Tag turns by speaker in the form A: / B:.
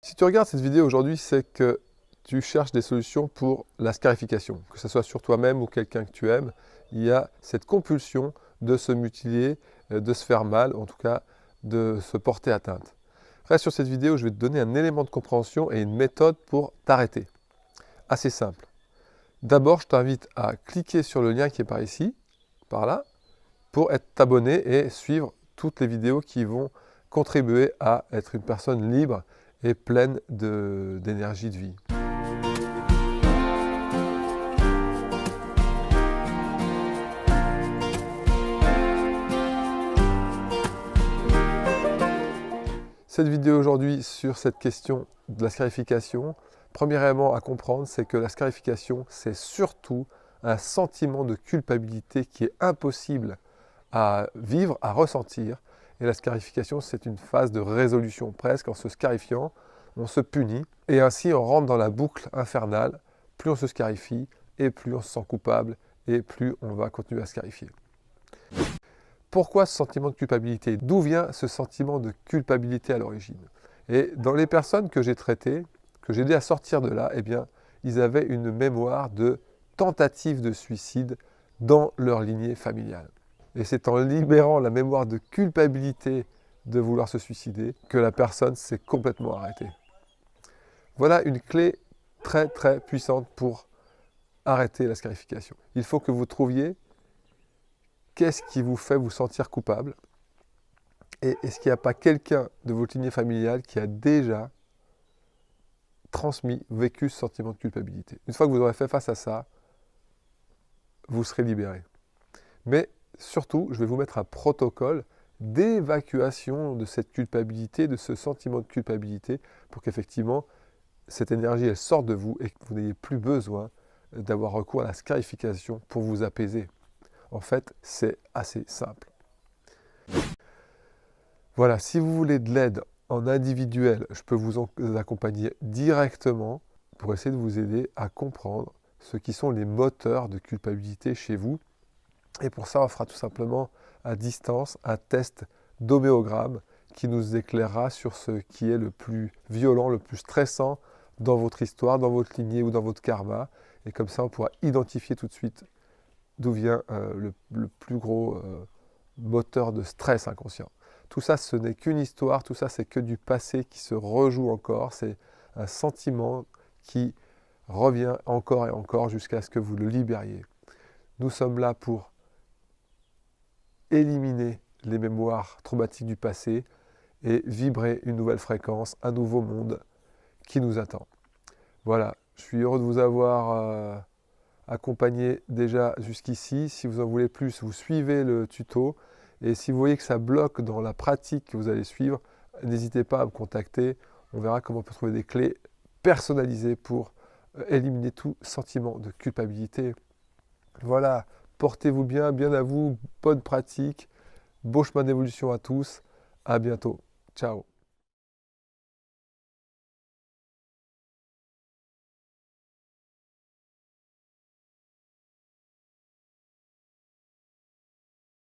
A: Si tu regardes cette vidéo aujourd'hui, c'est que tu cherches des solutions pour la scarification. Que ce soit sur toi-même ou quelqu'un que tu aimes, il y a cette compulsion de se mutiler, de se faire mal, en tout cas de se porter atteinte. Reste sur cette vidéo, je vais te donner un élément de compréhension et une méthode pour t'arrêter. Assez simple. D'abord, je t'invite à cliquer sur le lien qui est par ici, par là, pour t'abonner et suivre toutes les vidéos qui vont contribuer à être une personne libre et pleine d'énergie de vie. Cette vidéo aujourd'hui sur cette question de la scarification, premier élément à comprendre, c'est que la scarification, c'est surtout un sentiment de culpabilité qui est impossible à vivre, à ressentir. Et la scarification, c'est une phase de résolution presque. En se scarifiant, on se punit. Et ainsi, on rentre dans la boucle infernale. Plus on se scarifie, et plus on se sent coupable, et plus on va continuer à scarifier. Pourquoi ce sentiment de culpabilité? D'où vient ce sentiment de culpabilité à l'origine? Et dans les personnes que j'ai traitées, que j'ai aidé à sortir de là, eh bien, ils avaient une mémoire de tentative de suicide dans leur lignée familiale. Et c'est en libérant la mémoire de culpabilité de vouloir se suicider que la personne s'est complètement arrêtée. Voilà une clé très très puissante pour arrêter la scarification. Il faut que vous trouviez qu'est-ce qui vous fait vous sentir coupable et est-ce qu'il n'y a pas quelqu'un de votre lignée familiale qui a déjà transmis, vécu ce sentiment de culpabilité. Une fois que vous aurez fait face à ça, vous serez libéré. Mais surtout, je vais vous mettre un protocole d'évacuation de cette culpabilité, de ce sentiment de culpabilité, pour qu'effectivement, cette énergie, elle sorte de vous et que vous n'ayez plus besoin d'avoir recours à la scarification pour vous apaiser. En fait, c'est assez simple. Voilà, si vous voulez de l'aide en individuel, je peux vous accompagner directement pour essayer de vous aider à comprendre ce qui sont les moteurs de culpabilité chez vous. Et pour ça, on fera tout simplement à distance un test d'homéogramme qui nous éclairera sur ce qui est le plus violent, le plus stressant dans votre histoire, dans votre lignée ou dans votre karma. Et comme ça, on pourra identifier tout de suite d'où vient le plus gros moteur de stress inconscient. Tout ça, ce n'est qu'une histoire, tout ça, c'est que du passé qui se rejoue encore. C'est un sentiment qui revient encore et encore jusqu'à ce que vous le libériez. Nous sommes là pour éliminer les mémoires traumatiques du passé et vibrer une nouvelle fréquence, un nouveau monde qui nous attend. Voilà, je suis heureux de vous avoir accompagné déjà jusqu'ici. Si vous en voulez plus, vous suivez le tuto. Et si vous voyez que ça bloque dans la pratique que vous allez suivre, n'hésitez pas à me contacter. On verra comment on peut trouver des clés personnalisées pour éliminer tout sentiment de culpabilité. Voilà, portez-vous bien, bien à vous, bonne pratique, beau chemin d'évolution à tous. À bientôt. Ciao.